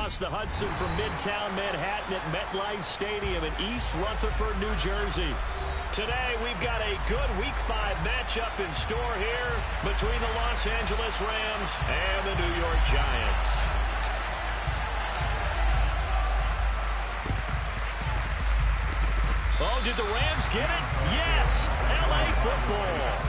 across the Hudson from Midtown Manhattan at MetLife Stadium in East Rutherford, New Jersey. Today, we've got a good Week 5 matchup in store here between the Los Angeles Rams and the New York Giants. Oh, did the Rams get it? Yes! L.A. football.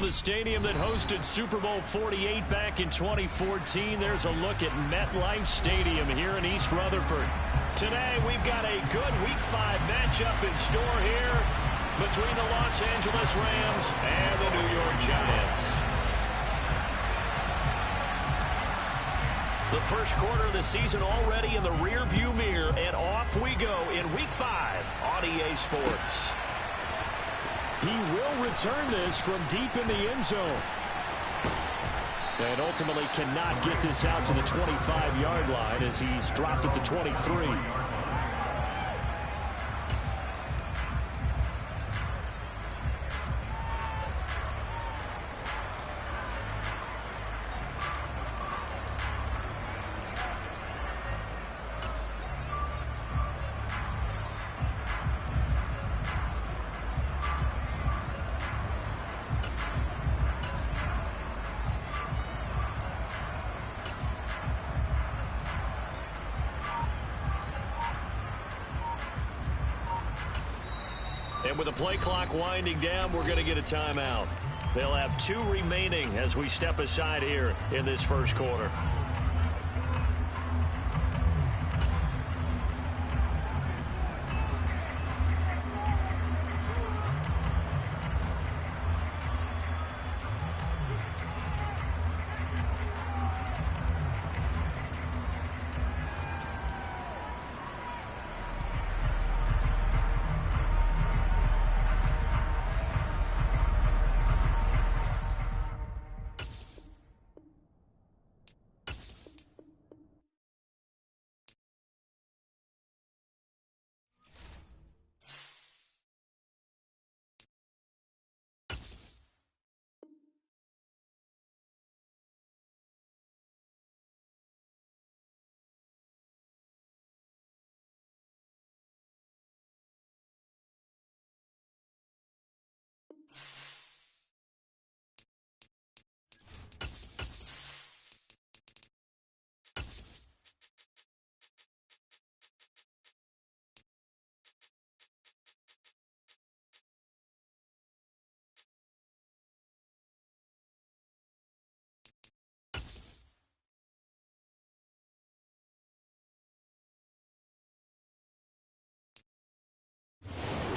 the stadium that hosted Super Bowl 48 back in 2014, there's a look at MetLife Stadium here in East Rutherford. Today, we've got a good Week 5 matchup in store here between the Los Angeles Rams and the New York Giants. The first quarter of the season already in the rearview mirror, and off we go in Week 5 on EA Sports. He will return this from deep in the end zone. And ultimately cannot get this out to the 25-yard line as he's dropped at the 23. And with the play clock winding down, we're going to get a timeout. They'll have 2 remaining as we step aside here in this first quarter.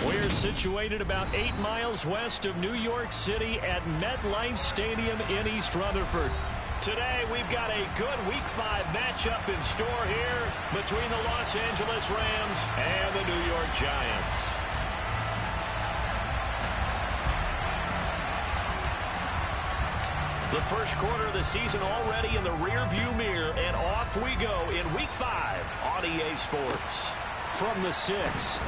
We're situated about 8 miles west of New York City at MetLife Stadium in East Rutherford. Today, we've got a good Week 5 matchup in store here between the Los Angeles Rams and the New York Giants. The first quarter of the season already in the rearview mirror, and off we go in Week 5 on EA Sports. From the 6.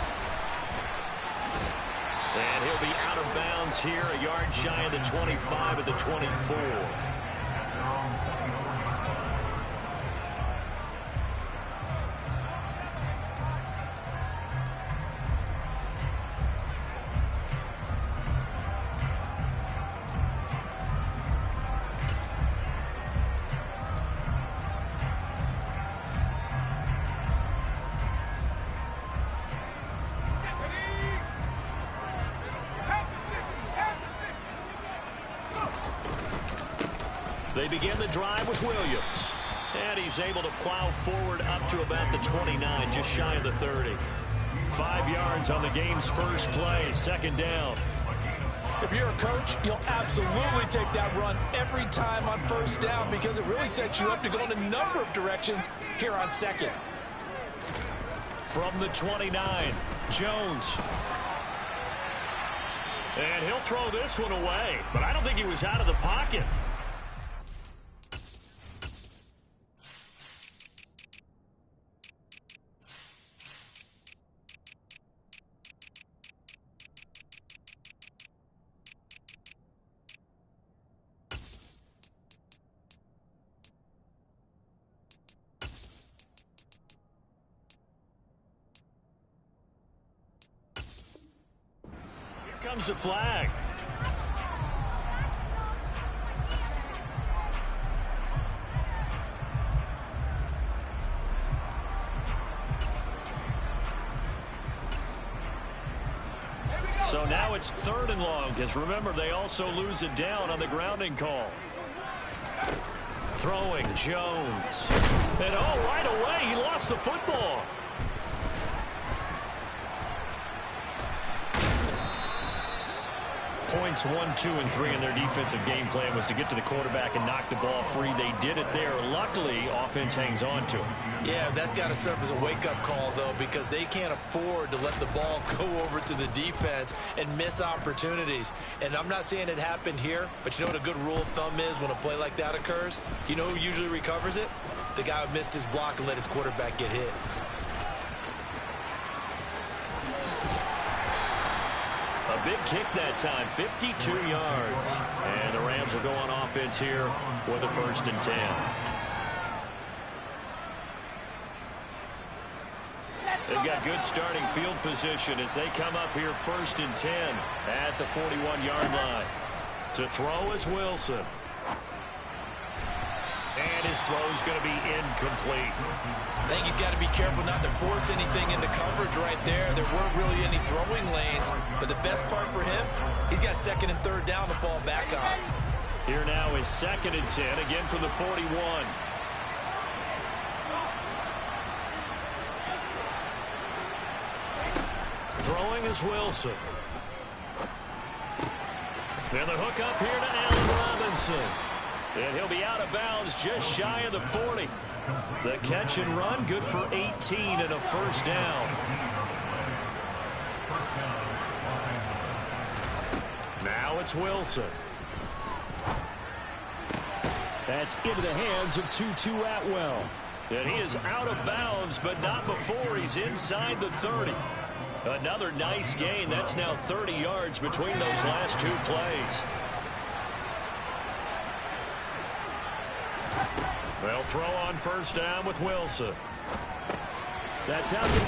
And he'll be out of bounds here, a yard shy of the 25 at the 24. They begin the drive with Williams. And he's able to plow forward up to about the 29, just shy of the 30. 5 yards on the game's first play, second down. If you're a coach, you'll absolutely take that run every time on first down because it really sets you up to go in a number of directions here on second. From the 29, Jones. And he'll throw this one away, but I don't think he was out of the pocket. Comes a flag. So now it's 3rd and long, because remember, they also lose it down on the grounding call. Throwing, Jones. And right away, he lost the football. Points 1, 2, and 3 in their defensive game plan was to get to the quarterback and knock the ball free. They did it there. Luckily, offense hangs on to him. Yeah, that's got to serve as a wake-up call, though, because they can't afford to let the ball go over to the defense and miss opportunities. And I'm not saying it happened here, but you know what a good rule of thumb is when a play like that occurs? You know who usually recovers it? The guy who missed his block and let his quarterback get hit. A big kick that time, 52 yards. And the Rams will go on offense here with a 1st and 10. They've got good starting field position as they come up here 1st and 10 at the 41-yard line. To throw is Wilson. And his throw is going to be incomplete. I think he's got to be careful not to force anything into coverage right there. There weren't really any throwing lanes, but the best part for him, he's got 2nd and 3rd down to fall back on. Here now is 2nd and 10, again from the 41. Throwing is Wilson. And the hook up here to Allen Robinson. And he'll be out of bounds just shy of the 40. The catch and run, good for 18 and a 1st down. Now it's Wilson. That's into the hands of Tutu Atwell. And he is out of bounds, but not before he's inside the 30. Another nice gain. That's now 30 yards between those last 2 plays. They'll throw on 1st down with Wilson. That's out to...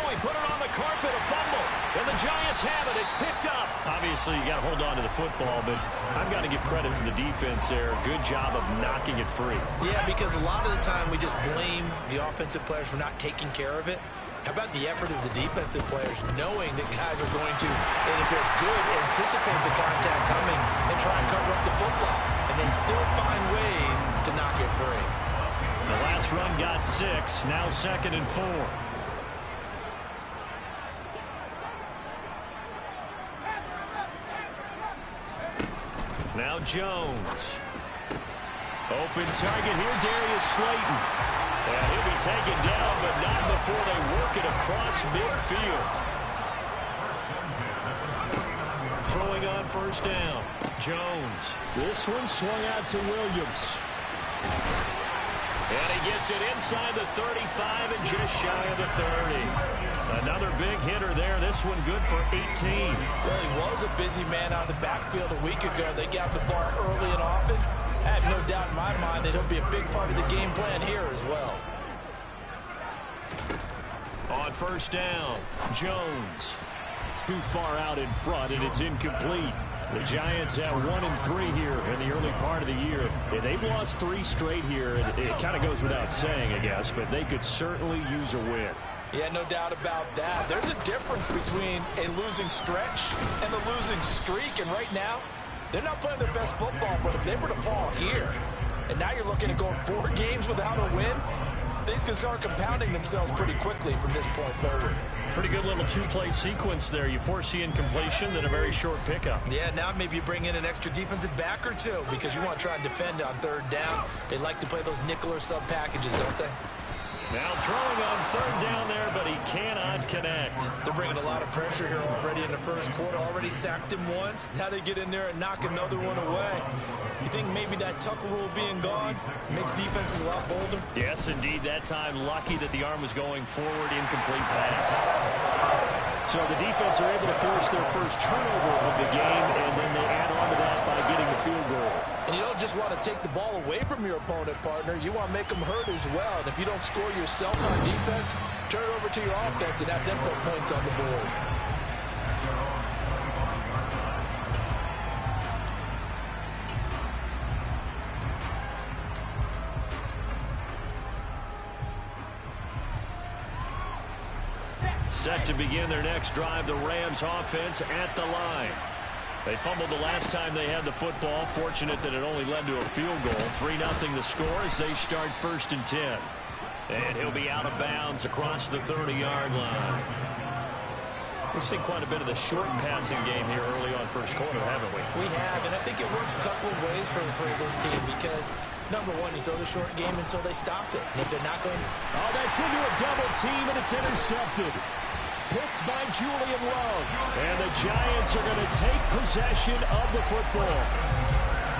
he put it on the carpet, a fumble. And the Giants have it. It's picked up. Obviously, you got to hold on to the football, but I've got to give credit to the defense there. Good job of knocking it free. Yeah, because a lot of the time we just blame the offensive players for not taking care of it. How about the effort of the defensive players knowing that guys are going to, and if they're good, anticipate the contact coming and try and cover up the football. And they still find ways to knock it free. The last run got 6. Now 2nd and 4. Now Jones. Open target here, Darius Slayton. And he'll be taken down, but not before they work it across midfield. Throwing on 1st down. Jones. This one swung out to Williams. And he gets it inside the 35 and just shy of the 30. Another big hitter there. This one good for 18. Well, he was a busy man out of the backfield a week ago. They got the ball early and often. I have no doubt in my mind that he'll be a big part of the game plan here as well. On 1st down, Jones. Too far out in front, and it's incomplete. The Giants have 1 and 3 here in the early part of the year. They've lost 3 straight here. It kind of goes without saying, I guess, but they could certainly use a win. Yeah, no doubt about that. There's a difference between a losing stretch and a losing streak, and right now, they're not playing their best football, but if they were to fall here, and now you're looking at going 4 games without a win, things can start compounding themselves pretty quickly from this point forward. Pretty good little 2-play sequence there. You force the incompletion, then a very short pickup. Yeah, now maybe you bring in an extra defensive back or 2 because you want to try and defend on 3rd down. They like to play those nickel or sub packages, don't they? Now throwing on 3rd down there, but he cannot connect. They're bringing a lot of pressure here already in the 1st quarter. Already sacked him once. Now they get in there and knock another one away. You think maybe that Tucker rule being gone makes defenses a lot bolder? Yes, indeed. That time, lucky that the arm was going forward, incomplete pass. So the defense are able to force their first turnover of the game, and then they add on to that by getting the field goal. And you don't just want to take the ball away from your opponent, partner. You want to make them hurt as well. And if you don't score yourself on defense, turn it over to your offense and have them put points on the board. Set to begin their next drive, the Rams offense at the line. They fumbled the last time they had the football. Fortunate that it only led to a field goal. 3-0 the score as they start 1st and 10. And he'll be out of bounds across the 30-yard line. We've seen quite a bit of the short passing game here early on first quarter, haven't we? We have, and I think it works a couple of ways for this team because, number one, you throw the short game until they stop it. And if they're not going... Oh, that's into a double team, and it's intercepted. Picked by Julian Love. And the Giants are going to take possession of the football.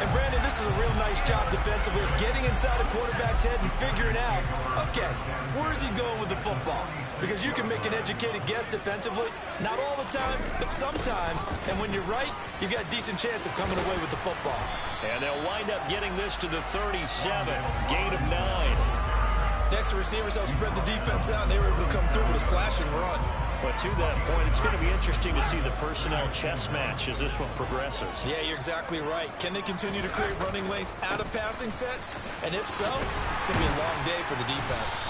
And, Brandon, this is a real nice job defensively of getting inside a quarterback's head and figuring out, okay, where's he going with the football? Because you can make an educated guess defensively. Not all the time, but sometimes. And when you're right, you've got a decent chance of coming away with the football. And they'll wind up getting this to the 37. Gain of 9. Next, the receivers help spread the defense out, and they were able to come through with a slashing run. But to that point, it's going to be interesting to see the personnel chess match as this one progresses. Yeah, you're exactly right. Can they continue to create running lanes out of passing sets? And if so, it's going to be a long day for the defense.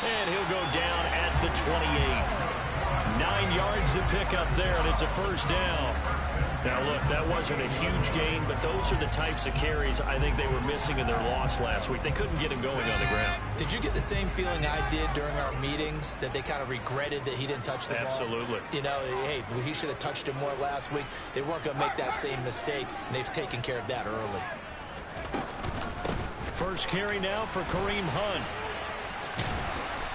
And he'll go down at the 28. 9 yards to pick up there, and it's a 1st down. Now, look, that wasn't a huge gain, but those are the types of carries I think they were missing in their loss last week. They couldn't get him going on the ground. Did you get the same feeling I did during our meetings, that they kind of regretted that he didn't touch the ball? Absolutely. You know, hey, he should have touched it more last week. They weren't going to make that same mistake, and they've taken care of that early. First carry now for Kareem Hunt.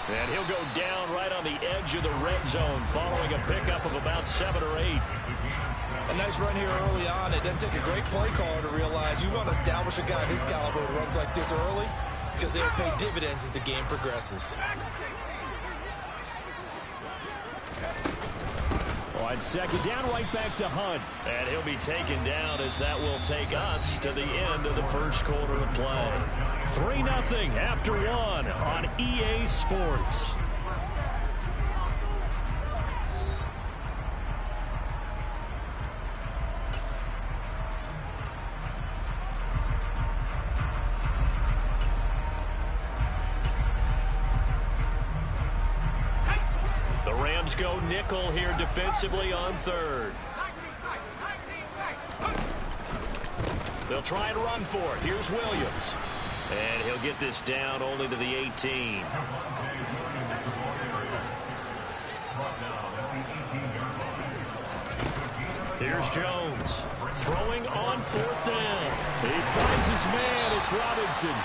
And he'll go down right on the edge of the red zone following a pickup of about 7 or 8. A nice run here early on. It doesn't take a great play caller to realize you want to establish a guy of his caliber who runs like this early because they'll pay dividends as the game progresses. On 2nd down, right back to Hunt. And he'll be taken down as that will take us to the end of the first quarter of play. 3-0 after 1 on EA Sports. The Rams go nickel here defensively on 3rd. They'll try and run for it. Here's Williams. And he'll get this down only to the 18. Here's Jones. Throwing on 4th down. He finds his man. It's Robinson.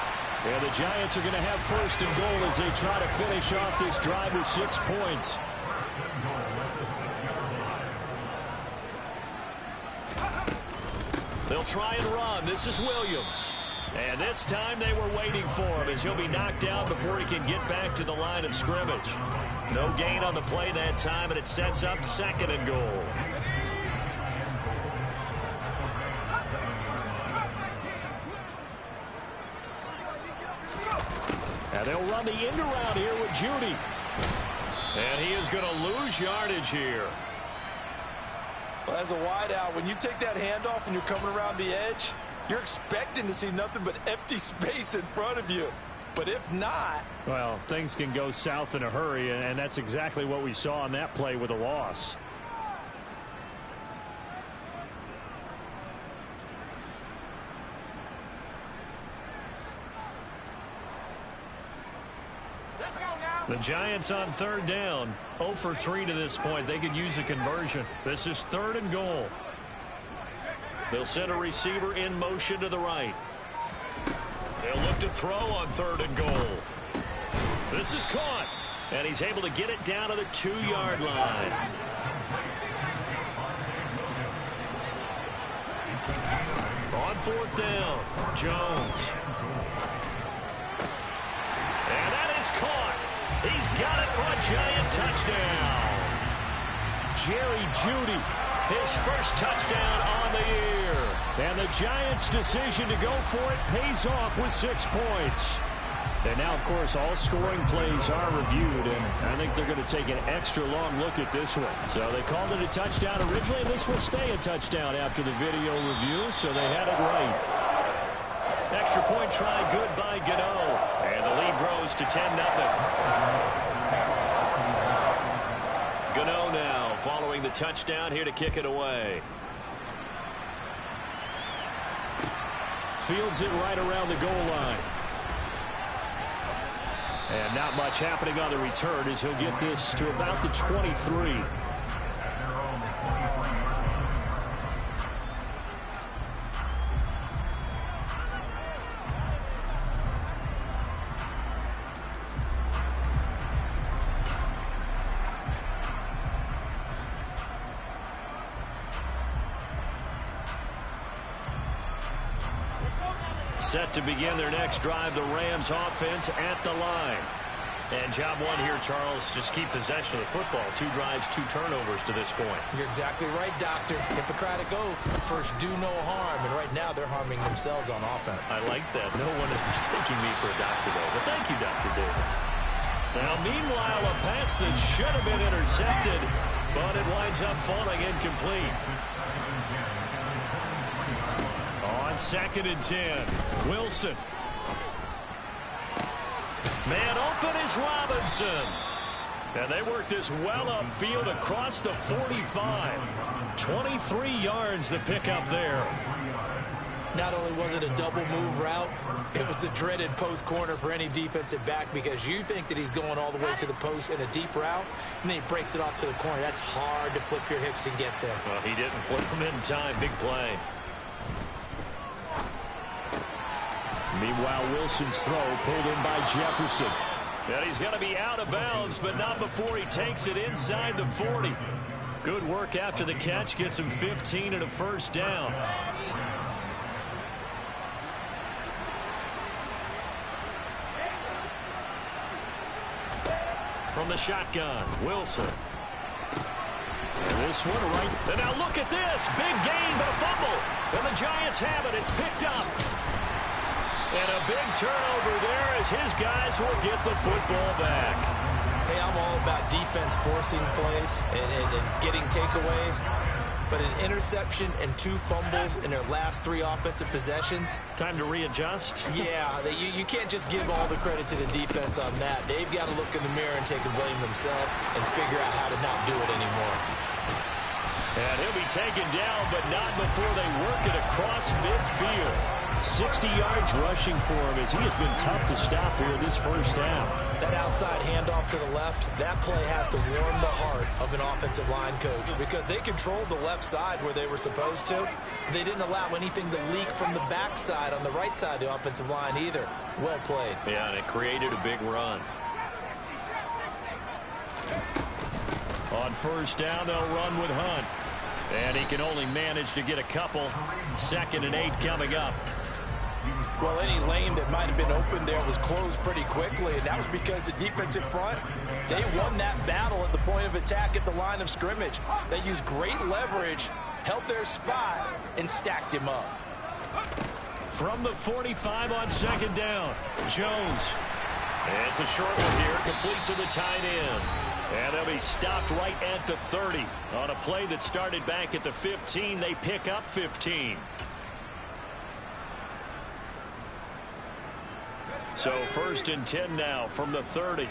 And the Giants are going to have 1st and goal as they try to finish off this drive with 6 points. They'll try and run. This is Williams. And this time they were waiting for him as he'll be knocked down before he can get back to the line of scrimmage. No gain on the play that time, and it sets up 2nd and goal. And they'll run the end around here with Judy. And he is going to lose yardage here. Well, as a wideout, when you take that handoff and you're coming around the edge, you're expecting to see nothing but empty space in front of you. But if not... Well, things can go south in a hurry, and that's exactly what we saw on that play with a loss. The Giants on 3rd down. 0 for 3 to this point. They could use a conversion. This is 3rd and goal. They'll send a receiver in motion to the right. They'll look to throw on 3rd and goal. This is caught. And he's able to get it down to the 2-yard line. On 4th down, Jones. And that is caught. He's got it for a Giant touchdown. Jerry Jeudy, his first touchdown on the year. And the Giants' decision to go for it pays off with 6 points. And now, of course, all scoring plays are reviewed, and I think they're going to take an extra long look at this one. So they called it a touchdown originally, and this will stay a touchdown after the video review, so they had it right. Extra point try good by Gano. And the lead grows to 10-0. Gano now following the touchdown here to kick it away. Fields it right around the goal line. And not much happening on the return as he'll get this to about the 23. Set to begin their next drive, the Rams offense at the line. And job one here, Charles, just keep possession of the football. 2 drives, 2 turnovers to this point. You're exactly right, Doctor. Hippocratic oath. First, do no harm. And right now, they're harming themselves on offense. I like that. No one is mistaking me for a doctor, though. But thank you, Dr. Davis. Now, meanwhile, a pass that should have been intercepted, but it winds up falling incomplete. On 2nd and 10, Wilson. Man open is Robinson. And they work this well upfield across the 45. 23 yards the pickup there. Not only was it a double move route, it was a dreaded post corner for any defensive back because you think that he's going all the way to the post in a deep route, and then he breaks it off to the corner. That's hard to flip your hips and get there. Well, he didn't flip him in time. Big play. Meanwhile, Wilson's throw pulled in by Jefferson. And he's going to be out of bounds, but not before he takes it inside the 40. Good work after the catch. Gets him 15 and a first down. From the shotgun, Wilson. And this one right. And now look at this. Big gain, but a fumble. And the Giants have it. It's picked up. And a big turnover there as his guys will get the football back. Hey, I'm all about defense forcing plays and getting takeaways. But an interception and 2 fumbles in their last 3 offensive possessions. Time to readjust? Yeah, you can't just give all the credit to the defense on that. They've got to look in the mirror and take a blame themselves and figure out how to not do it anymore. And he'll be taken down, but not before they work it across midfield. 60 yards rushing for him as he has been tough to stop here this first half. That outside handoff to the left, that play has to warm the heart of an offensive line coach because they controlled the left side where they were supposed to. They didn't allow anything to leak from the backside on the right side of the offensive line either. Well played. Yeah, and it created a big run. On first down, they'll run with Hunt. And he can only manage to get a couple. 2nd and 8 coming up. Well, any lane that might have been open there was closed pretty quickly, and that was because the defensive front, they won that battle at the point of attack at the line of scrimmage. They used great leverage, held their spot, and stacked him up. From the 45 on 2nd down, Jones. And it's a short one here, complete to the tight end. And they'll be stopped right at the 30. On a play that started back at the 15, they pick up 15. So 1st and 10 now from the 30.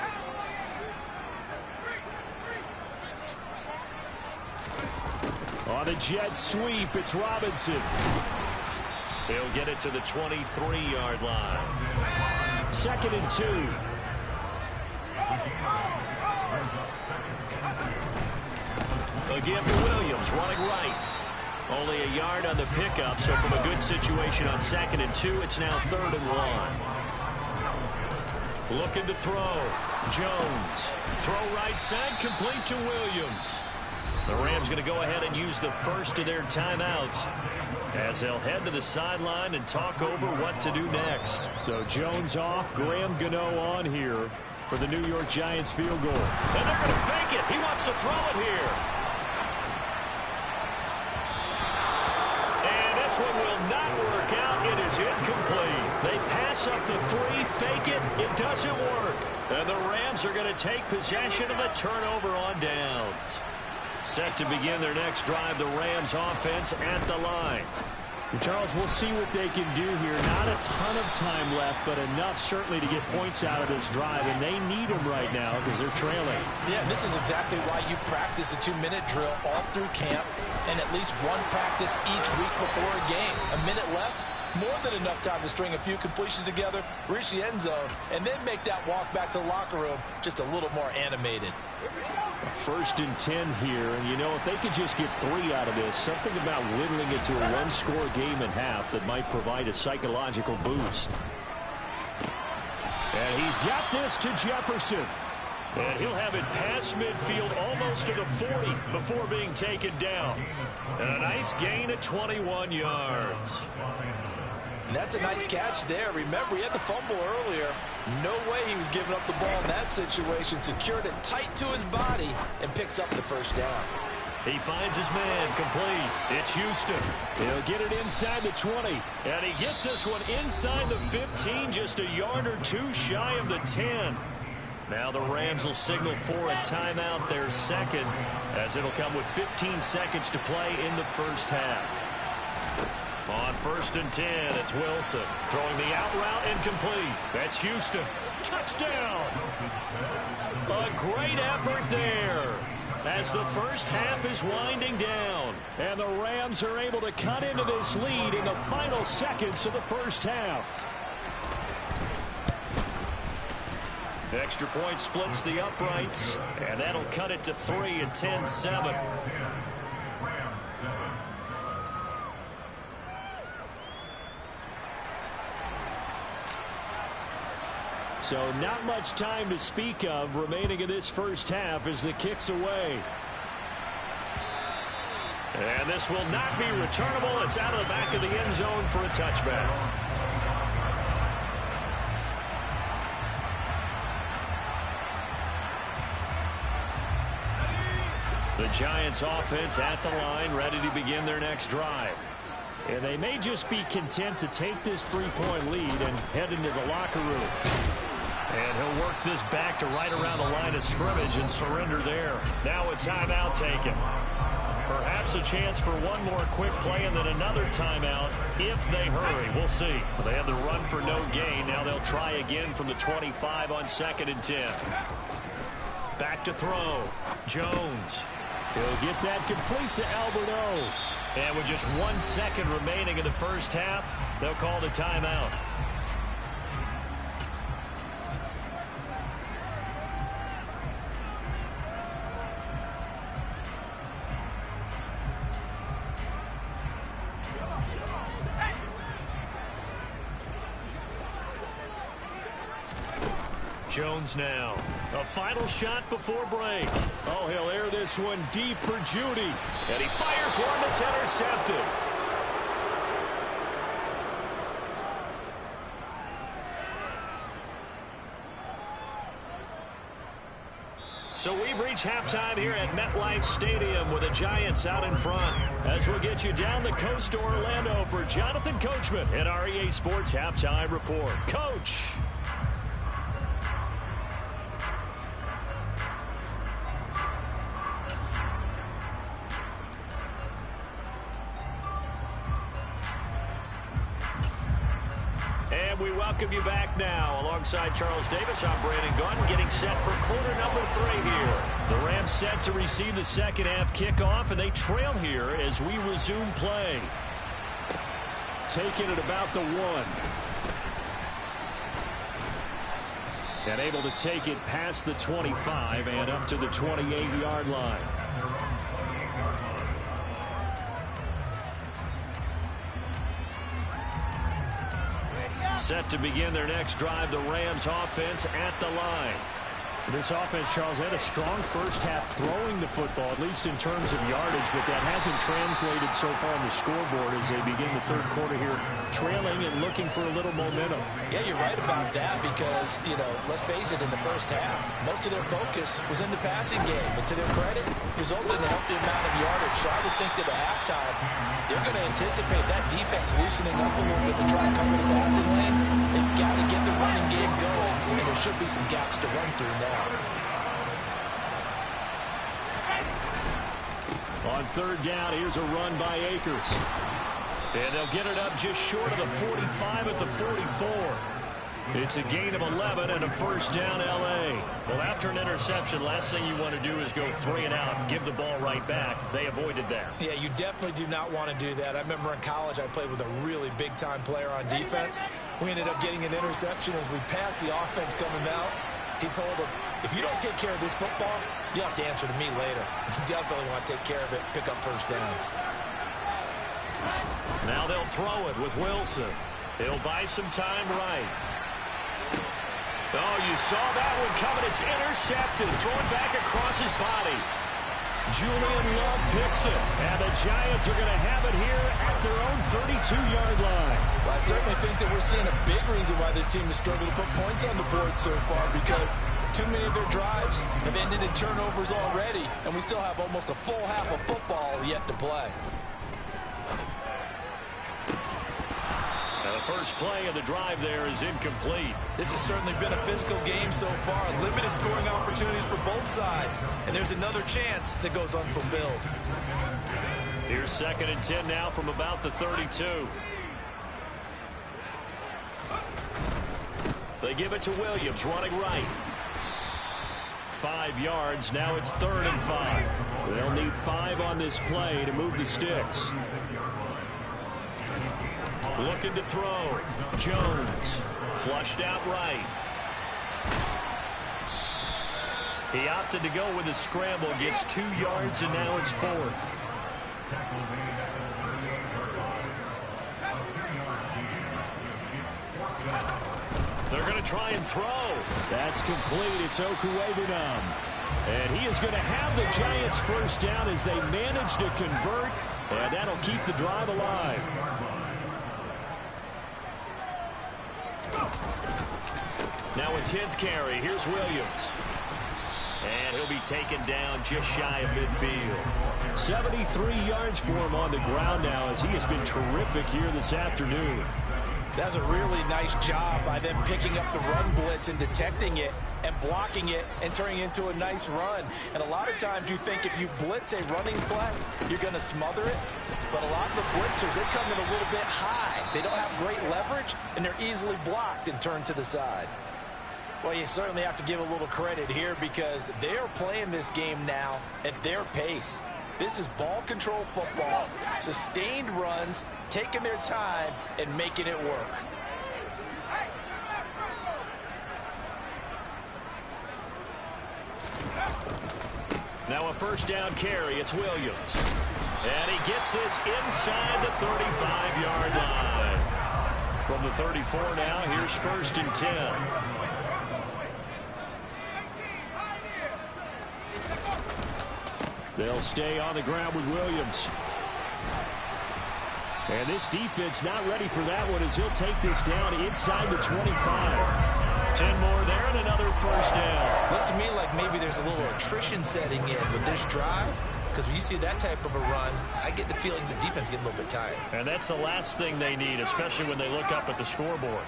On a jet sweep, it's Robinson. He'll get it to the 23-yard line. 2nd and 2. Again for Williams, running right. Only a yard on the pickup, so from a good situation on 2nd and 2, it's now 3rd and 1. Looking to throw. Jones. Throw right side, complete to Williams. The Rams going to go ahead and use the first of their timeouts as they'll head to the sideline and talk over what to do next. So Jones off, Graham Gano on here for the New York Giants field goal. And they're going to fake it. He wants to throw it here. And this one will not work out. It is incomplete. They pass up the 3, fake it. It doesn't work. And the Rams are going to take possession of a turnover on downs. Set to begin their next drive, the Rams offense at the line. Charles, we'll see what they can do here. Not a ton of time left, but enough certainly to get points out of this drive, and they need them right now because they're trailing. Yeah, this is exactly why you practice a 2-minute drill all through camp and at least one practice each week before a game. A minute left, more than enough time to string a few completions together, reach the end zone, and then make that walk back to the locker room just a little more animated. 1st and 10 here, and you know, if they could just get 3 out of this, something about whittling it to a one-score game at half that might provide a psychological boost. And he's got this to Jefferson. And he'll have it past midfield almost to the 40 before being taken down. And a nice gain at 21 yards. And that's a nice catch there. Remember, he had the fumble earlier. No way he was giving up the ball in that situation. Secured it tight to his body and picks up the first down. He finds his man complete. It's Houston. He'll get it inside the 20. And he gets this one inside the 15, just a yard or two shy of the 10. Now the Rams will signal for a timeout, their second, as it'll come with 15 seconds to play in the first half. On 1st and 10, it's Wilson throwing the out route incomplete. That's Houston. Touchdown! A great effort there as the first half is winding down. And the Rams are able to cut into this lead in the final seconds of the first half. Extra point splits the uprights, and that'll cut it to 3 at 10-7. So not much time to speak of remaining in this first half as the kick's away. And this will not be returnable. It's out of the back of the end zone for a touchback. The Giants offense at the line, ready to begin their next drive. And they may just be content to take this 3-point lead and head into the locker room. And he'll work this back to right around the line of scrimmage and surrender there. Now a timeout taken. Perhaps a chance for one more quick play and then another timeout if they hurry. We'll see. They had the run for no gain. Now they'll try again from the 25 on 2nd and 10. Back to throw. Jones. He'll get that complete to Alberto. And with just 1 second remaining in the first half, they'll call the timeout. Jones now. A final shot before break. Oh, he'll air this one deep for Judy. And he fires one that's intercepted. So we've reached halftime here at MetLife Stadium with the Giants out in front. As we'll get you down the coast to Orlando for Jonathan Coachman at our EA Sports Halftime Report. Coach. And we welcome you back now. Alongside Charles Davis, I'm Brandon Gunn, getting set for quarter number 3 here. The Rams set to receive the second half kickoff, and they trail here as we resume play. Taking it about the 1. And able to take it past the 25 and up to the 28-yard line. Set to begin their next drive, the Rams offense at the line. This offense, Charles, had a strong first half throwing the football, at least in terms of yardage, but that hasn't translated so far on the scoreboard as they begin the third quarter here, trailing and looking for a little momentum. Yeah, you're right about that because, you know, let's face it, in the first half, most of their focus was in the passing game. But to their credit, resulted in a healthy amount of yardage. So I would think that at halftime, they're going to anticipate that defense loosening up a little bit to try and cover the passing lanes. They've got to get the running game going, and there should be some gaps to run through now. On 3rd down, here's a run by Akers. And they'll get it up just short of the 45 at the 44. It's a gain of 11 and a first down, L.A. Well, after an interception, last thing you want to do is go 3 and out and give the ball right back. They avoided that. Yeah, you definitely do not want to do that. I remember in college I played with a really big-time player on defense. We ended up getting an interception as we passed the offense coming out. He told him, if you don't take care of this football, you'll have to answer to me later. You definitely want to take care of it, pick up first downs. Now they'll throw it with Wilson. He'll buy some time right. Oh, you saw that one coming. It's intercepted. Thrown back across his body. Julian Love picks it. And the Giants are going to have it here at their own 32-yard line. Well, I certainly think that we're seeing a big reason why this team has struggled to put points on the board so far, because too many of their drives have ended in turnovers already, and we still have almost a full half of football yet to play. Now the first play of the drive there is incomplete. This has certainly been a physical game so far. Limited scoring opportunities for both sides. And there's another chance that goes unfulfilled. Here's 2nd and 10 now from about the 32. They give it to Williams, running right. 5 yards. Now it's 3rd and 5. They'll need 5 on this play to move the sticks. Looking to throw. Jones. Flushed out right. He opted to go with a scramble. Gets 2 yards, and now it's 4th. They're going to try and throw. That's complete. It's Okuwebunam. And he is going to have the Giants first down as they manage to convert. And that'll keep the drive alive. Now a 10th carry. Here's Williams. And he'll be taken down just shy of midfield. 73 yards for him on the ground now as he has been terrific here this afternoon. That's a really nice job by them picking up the run blitz and detecting it and blocking it and turning it into a nice run. And a lot of times you think if you blitz a running play, you're going to smother it. But a lot of the blitzers, they come in a little bit high. They don't have great leverage, and they're easily blocked and turned to the side. Well, you certainly have to give a little credit here because they are playing this game now at their pace. This is ball control football, sustained runs, taking their time, and making it work. Now a first down carry. It's Williams. And he gets this inside the 35-yard line. From the 34 now, here's 1st and 10. They'll stay on the ground with Williams. And this defense not ready for that one as he'll take this down inside the 25. 10 more there and another first down. Looks to me like maybe there's a little attrition setting in with this drive, because when you see that type of a run, I get the feeling the defense getting a little bit tired. And that's the last thing they need, especially when they look up at the scoreboard.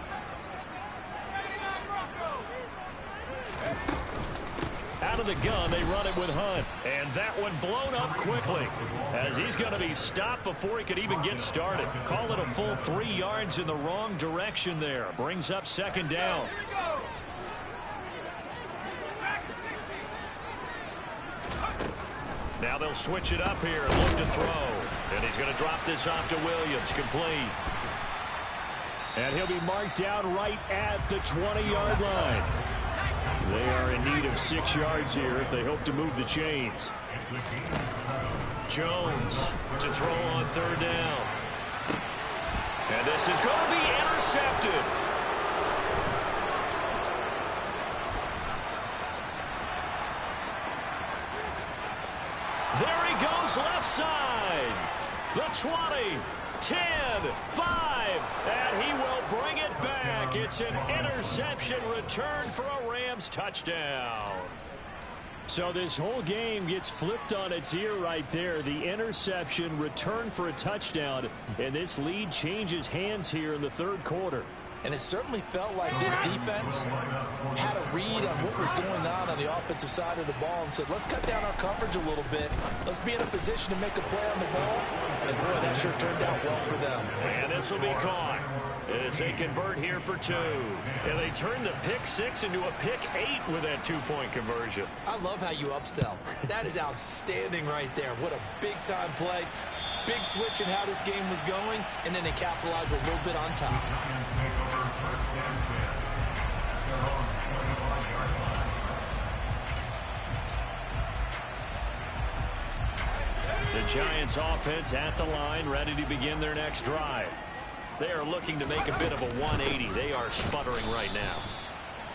Out of the gun, they run it with Hunt. And that one blown up quickly as he's going to be stopped before he could even get started. Call it a full 3 yards in the wrong direction there. Brings up 2nd down. Now they'll switch it up here and look to throw. And he's going to drop this off to Williams. Complete. And he'll be marked down right at the 20-yard line. They are in need of 6 yards here if they hope to move the chains. Jones to throw on 3rd down. And this is going to be intercepted. There he goes left side. The 20, 10, 5, and he will bring it back. It's an interception return for a Rams touchdown. So this whole game gets flipped on its ear right there. The interception, return for a touchdown, and this lead changes hands here in the 3rd quarter. And it certainly felt like this defense had a read on what was going on the offensive side of the ball and said, let's cut down our coverage a little bit. Let's be in a position to make a play on the ball. And, boy, that sure turned out well for them. And this will be caught as they convert here for 2. And they turn the pick 6 into a pick 8 with that 2-point conversion. I love how you upsell. That is outstanding right there. What a big-time play. Big switch in how this game was going, and then they capitalized a little bit on top. The Giants offense at the line, ready to begin their next drive. They are looking to make a bit of a 180. They are sputtering right now.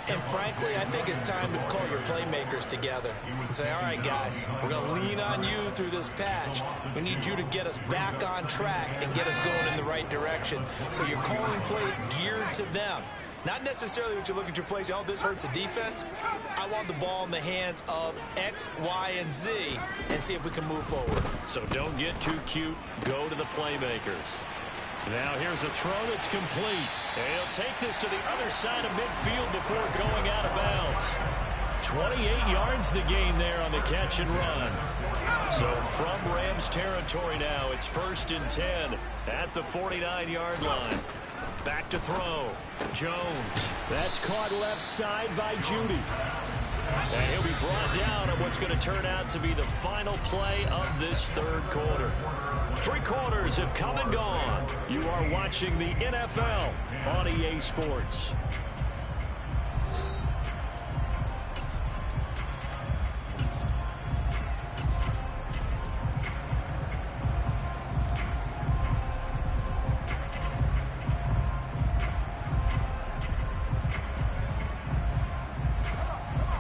And frankly, I think it's time to call your playmakers together and say, all right, guys, we're going to lean on you through this patch. We need you to get us back on track and get us going in the right direction. So you're calling plays geared to them. Not necessarily what you look at your plays, oh, this hurts the defense. I want the ball in the hands of X, Y, and Z and see if we can move forward. So don't get too cute. Go to the playmakers. Now here's a throw that's complete. And he'll take this to the other side of midfield before going out of bounds. 28 yards the gain there on the catch and run. So from Rams territory now, it's 1st and 10 at the 49-yard line. Back to throw. Jones. That's caught left side by Judy. And he'll be brought down on what's going to turn out to be the final play of this 3rd quarter. 3 quarters have come and gone. You are watching the NFL on EA Sports.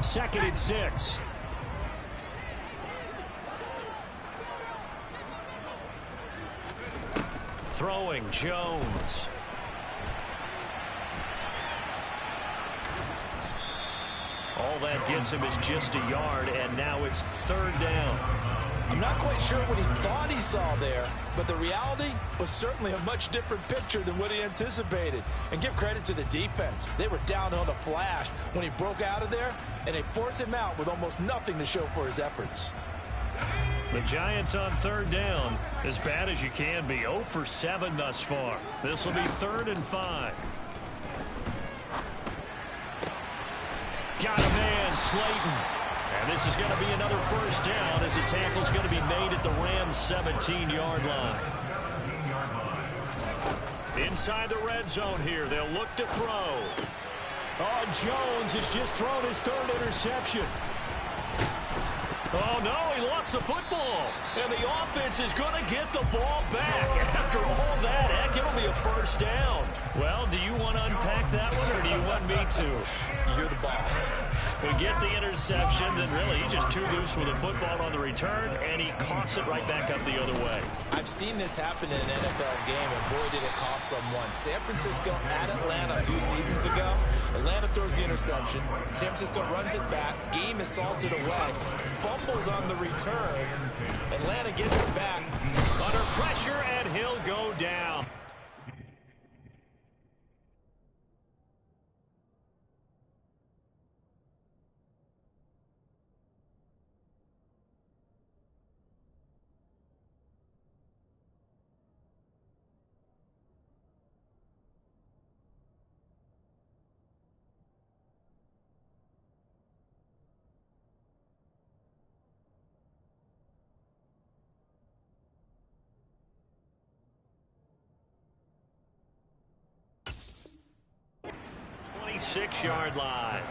Second and 6. Throwing Jones. All that gets him is just a yard, and now it's 3rd down. I'm not quite sure what he thought he saw there, but the reality was certainly a much different picture than what he anticipated. And give credit to the defense. They were down on the flash when he broke out of there, and they forced him out with almost nothing to show for his efforts. The Giants on 3rd down, as bad as you can be. 0 for 7 thus far. This will be 3rd and 5. Got a man, Slayton. And this is going to be another 1st down as the tackle's going to be made at the Rams' 17-yard line. Inside the red zone here, they'll look to throw. Oh, Jones has just thrown his 3rd interception. Oh, no, he lost the football. And the offense is going to get the ball back. After all that, heck, it'll be a 1st down. Well, do you want to unpack that one, or do you want me to? You're the boss. We get the interception, then really he's just too loose with the football on the return, and he coughs it right back up the other way. I've seen this happen in an NFL game, and boy, did it cost someone. San Francisco at Atlanta a few seasons ago. Atlanta throws the interception. San Francisco runs it back. Game is salted away. Fumbles on the return. Atlanta gets it back. Under pressure, and he'll go down. Six-yard line.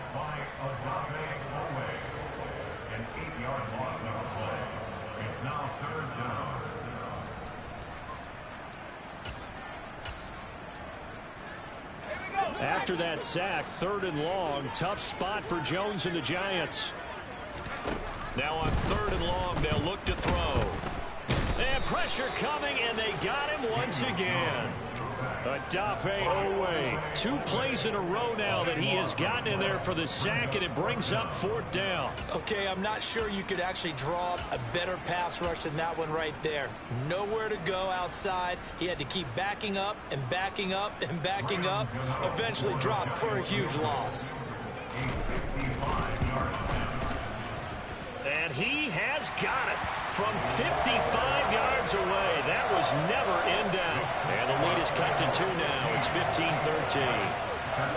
An 8-yard loss on the play. It's now 3rd down. After that sack, 3rd and long, tough spot for Jones and the Giants. Now on 3rd and long, they'll look to throw. And pressure coming, and they got him once again. Odafe Owe. 2 plays in a row now that he has gotten in there for the sack, and it brings up 4th down. Okay, I'm not sure you could actually draw up a better pass rush than that one right there. Nowhere to go outside. He had to keep backing up and backing up and backing up. Eventually dropped for a huge loss. And he has got it from 55 yards goes away. That was never in doubt. And the lead is cut to 2 now. It's 15-13.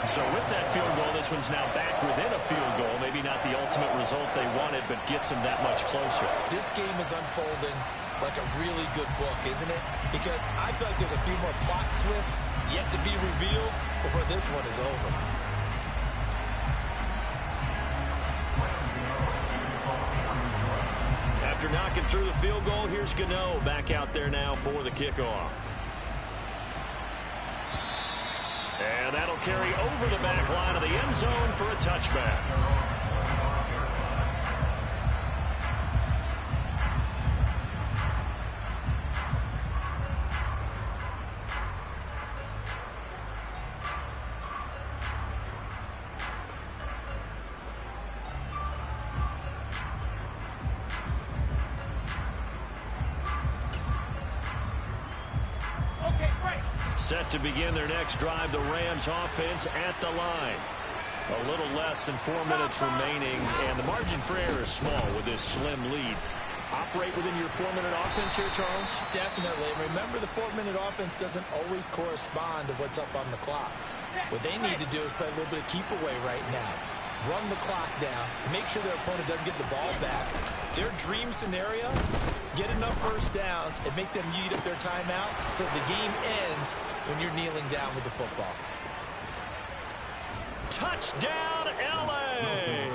So with that field goal, this one's now back within a field goal. Maybe not the ultimate result they wanted, but gets them that much closer. This game is unfolding like a really good book, isn't it? Because I feel like there's a few more plot twists yet to be revealed before this one is over. After knocking through the field goal, here's Gano back out there now for the kickoff. And that'll carry over the back line of the end zone for a touchback. Set to begin their next drive, the Rams offense at the line. A little less than 4 minutes remaining, and the margin for error is small with this slim lead. Operate within your 4-minute offense here, Charles? Definitely. Remember, the 4-minute offense doesn't always correspond to what's up on the clock. What they need to do is play a little bit of keep away right now. Run the clock down. Make sure their opponent doesn't get the ball back. Their dream scenario, get enough first downs and make them eat up their timeouts so the game ends when you're kneeling down with the football. Touchdown, L.A.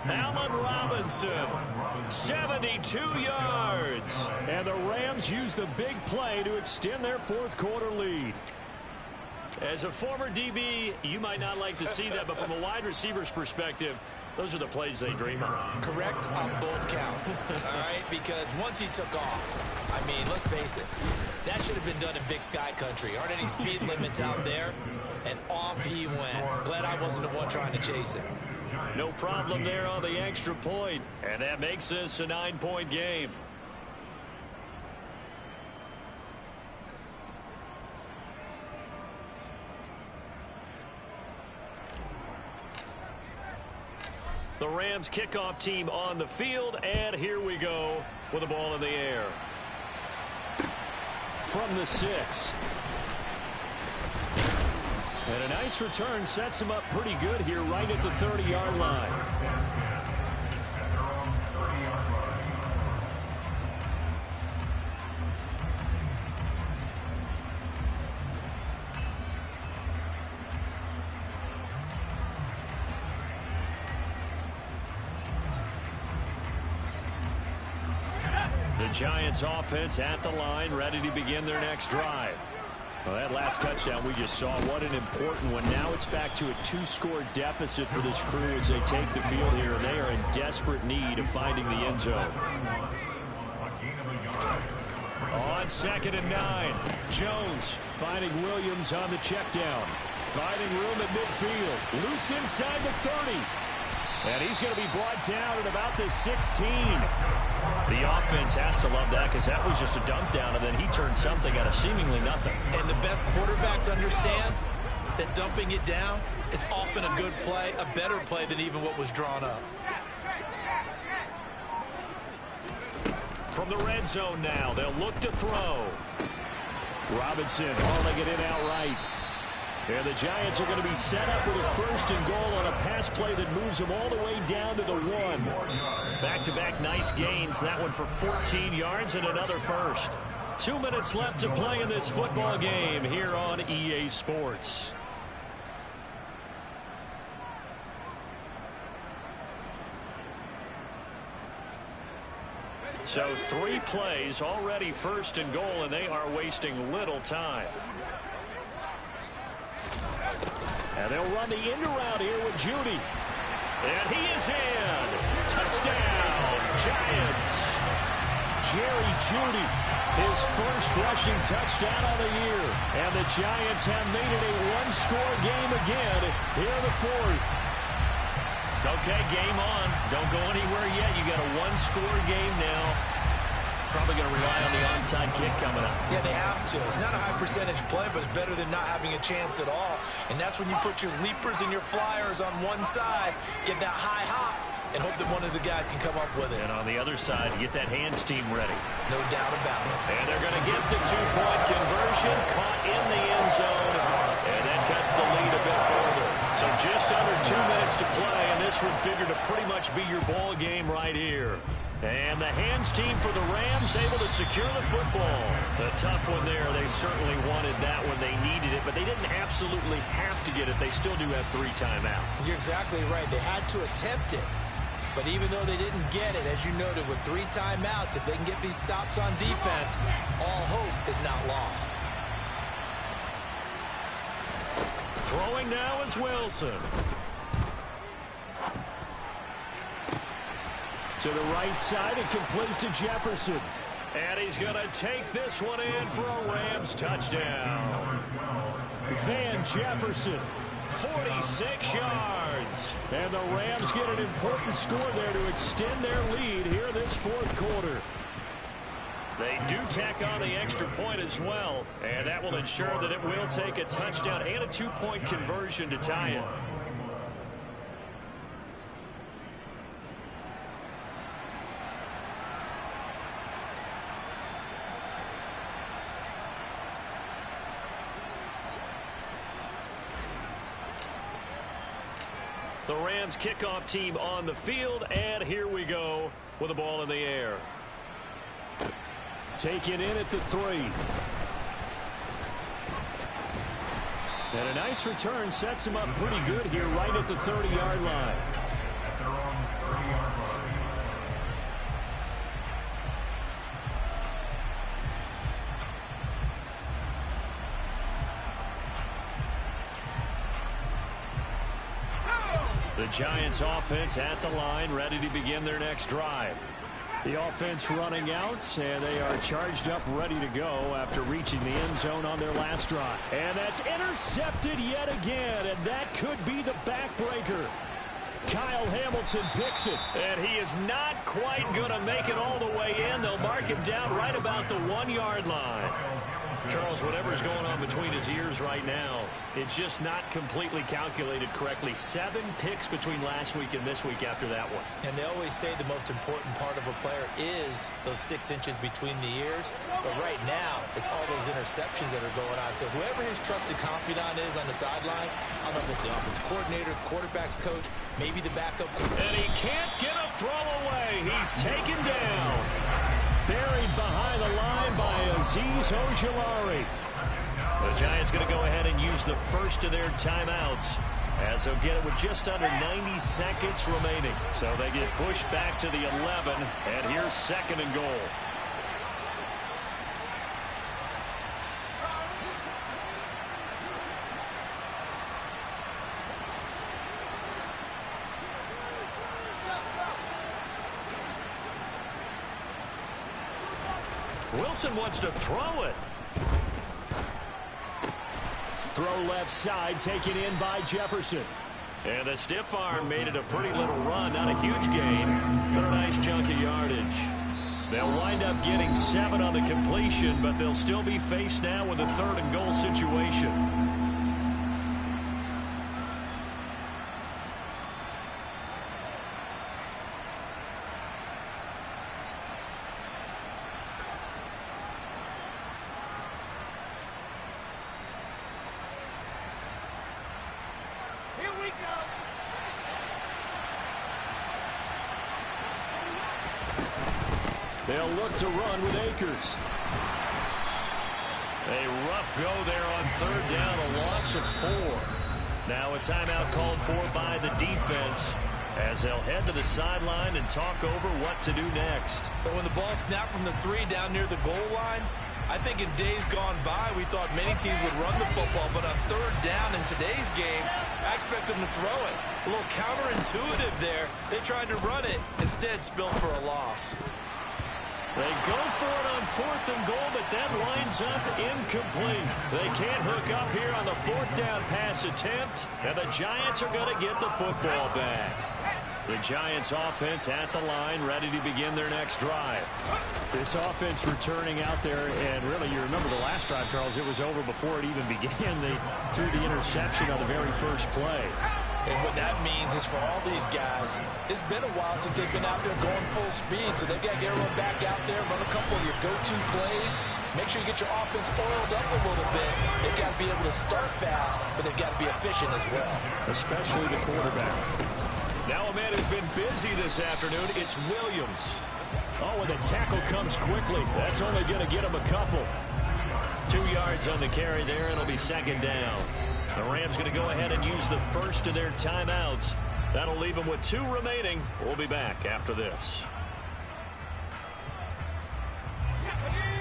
Allen Robinson, 72 yards. And the Rams use the big play to extend their fourth quarter lead. As a former DB, you might not like to see that, but from a wide receiver's perspective, those are the plays they dream of. Correct on both counts, all right? Because once he took off, I mean, let's face it, that should have been done in Big Sky country. Aren't any speed limits out there? And off he went. Glad I wasn't the one trying to chase it. No problem there on the extra point, and that makes this a 9-point game. The Rams kickoff team on the field, and here we go with the ball in the air. From the 6. And a nice return sets him up pretty good here right at the 30-yard line. The Giants offense at the line, ready to begin their next drive. Well, that last touchdown we just saw, what an important one. Now it's back to a 2-score deficit for this crew as they take the field here, and they are in desperate need of finding the end zone. On 2nd and 9, Jones finding Williams on the check down. Finding room at midfield. Loose inside the 30. And he's going to be brought down at about the 16. The offense has to love that because that was just a dump down, and then he turned something out of seemingly nothing. And the best quarterbacks understand that dumping it down is often a good play, a better play than even what was drawn up. From the red zone now, they'll look to throw. Robinson hauling it in outright. And the Giants are going to be set up with a 1st and goal on a pass play that moves them all the way down to the 1. Back-to-back nice gains. That one for 14 yards and another first. 2 minutes left to play in this football game here on EA Sports. So 3 plays already 1st and goal, and they are wasting little time. And they'll run the end around here with Judy. And he is in. Touchdown, Giants. Jerry Judy, his first rushing touchdown of the year. And the Giants have made it a 1-score game again here in the 4th. Okay, game on. Don't go anywhere yet. You got a 1-score game now. Probably going to rely on the onside kick coming up. Yeah, they have to. It's not a high percentage play, but it's better than not having a chance at all. And that's when you put your leapers and your flyers on one side, get that high hop, and hope that one of the guys can come up with it. And on the other side, get that hands team ready. No doubt about it. And they're going to get the two-point conversion, caught in the end zone, and that cuts the lead a bit further. So just under 2 minutes to play, and this would figure to pretty much be your ball game right here. And the hands team for the Rams able to secure the football. A tough one there. They certainly wanted that when they needed it, but they didn't absolutely have to get it. They still do have 3 timeouts. You're exactly right. They had to attempt it. But even though they didn't get it, as you noted, with 3 timeouts, if they can get these stops on defense, all hope is not lost. Throwing now is Wilson. To the right side and complete to Jefferson. And he's going to take this one in for a Rams touchdown. Van Jefferson. 46 yards. And the Rams get an important score there to extend their lead here in this fourth quarter. They do tack on the extra point as well, and that will ensure that it will take a touchdown and a 2-point conversion to tie it. The Rams kickoff team on the field, and here we go with the ball in the air. Taken in at the 3. And a nice return sets him up pretty good here right at the 30-yard line. At their own 30-yard line. The Giants offense at the line, ready to begin their next drive. The offense running out, and they are charged up, ready to go after reaching the end zone on their last drive. And that's intercepted yet again, and that could be the backbreaker. Kyle Hamilton picks it. And he is not quite going to make it all the way in. They'll mark him down right about the 1-yard line. Charles, whatever's going on between his ears right now, it's just not completely calculated correctly. 7 picks between last week and this week after that one. And they always say the most important part of a player is those 6 inches between the ears. But right now, it's all those interceptions that are going on. So whoever his trusted confidant is on the sidelines, I don't know if it's the offensive coordinator, the quarterback's coach, maybe the backup. And he can't get a throw away. He's taken down. Buried behind the line by Azeez Ojulari. The Giants going to go ahead and use the first of their timeouts, as they'll get it with just under 90 seconds remaining. So they get pushed back to the 11, and here's 2nd and goal. Wilson wants to throw it. Throw left side, taken in by Jefferson. And the stiff arm made it a pretty little run. Not a huge gain, but a nice chunk of yardage. They'll wind up getting 7 on the completion, but they'll still be faced now with a 3rd and goal situation. They'll look to run with Akers. A rough go there on 3rd down, a loss of 4. Now a timeout called for by the defense, as they'll head to the sideline and talk over what to do next. But when the ball snapped from the 3 down near the goal line, I think in days gone by, we thought many teams would run the football, but on 3rd down in today's game, I expect them to throw it. A little counterintuitive there. They tried to run it, instead spilled for a loss. They go for it on 4th and goal, but that winds up incomplete. They can't hook up here on the 4th down pass attempt, and the Giants are going to get the football back. The Giants offense at the line, ready to begin their next drive. This offense returning out there, and really, you remember the last drive, Charles, it was over before it even began. They threw the interception on the very first play. And what that means is for all these guys, it's been a while since they've been out there going full speed, so they've got to get everyone back out there, run a couple of your go-to plays, make sure you get your offense oiled up a little bit. They've got to be able to start fast, but they've got to be efficient as well. Especially the quarterback. Now a man who's been busy this afternoon, it's Williams. Oh, and the tackle comes quickly. That's only going to get him a couple. 2 yards on the carry there, and it'll be second down. The Rams going to go ahead and use the first of their timeouts. That'll leave them with 2 remaining. We'll be back after this.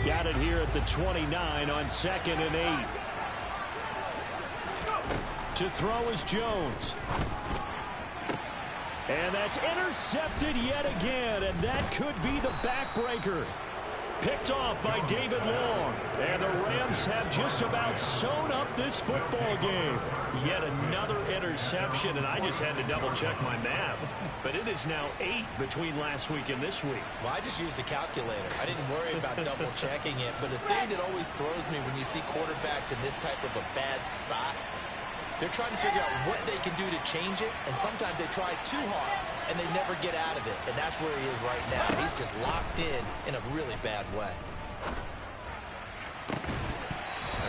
Got it here at the 29 on 2nd and 8. To throw is Jones. And that's intercepted yet again, and that could be the backbreaker. Picked off by David Long. And the Rams have just about sewn up this football game. Yet another interception, and I just had to double-check my math. But it is now 8 between last week and this week. Well, I just used a calculator. I didn't worry about double-checking it. But the thing that always throws me when you see quarterbacks in this type of a bad spot, they're trying to figure out what they can do to change it, and sometimes they try too hard, and they never get out of it. And that's where he is right now. He's just locked in a really bad way.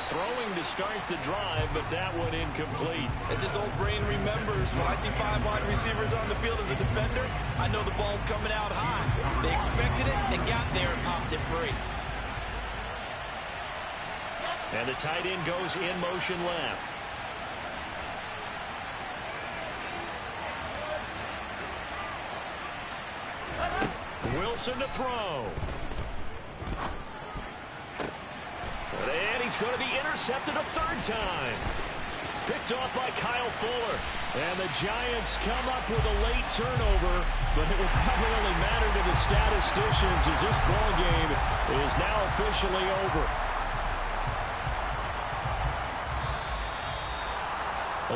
Throwing to start the drive, but that one incomplete. As his old brain remembers, when I see 5 wide receivers on the field as a defender, I know the ball's coming out high. They expected it and got there and popped it free. And the tight end goes in motion left. Wilson to throw. And he's going to be intercepted a 3rd time. Picked off by Kyle Fuller. And the Giants come up with a late turnover, but it will probably only matter to the statisticians as this ball game is now officially over.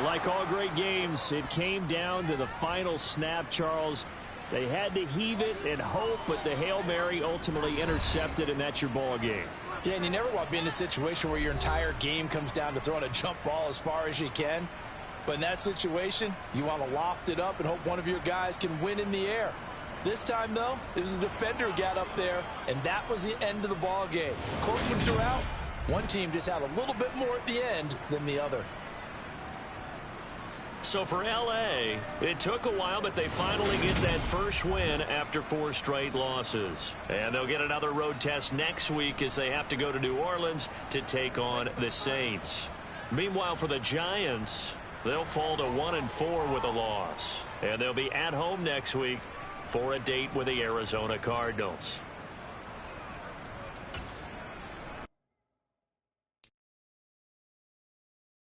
Like all great games, it came down to the final snap, Charles. They had to heave it and hope, but the Hail Mary ultimately intercepted, and that's your ball game. Yeah, and you never want to be in a situation where your entire game comes down to throwing a jump ball as far as you can. But in that situation, you want to loft it up and hope one of your guys can win in the air. This time, though, it was the defender who got up there, and that was the end of the ball game. Close one throughout. One team just had a little bit more at the end than the other. So for L.A., it took a while, but they finally get that first win after 4 straight losses. And they'll get another road test next week as they have to go to New Orleans to take on the Saints. Meanwhile, for the Giants, they'll fall to 1-4 with a loss. And they'll be at home next week for a date with the Arizona Cardinals.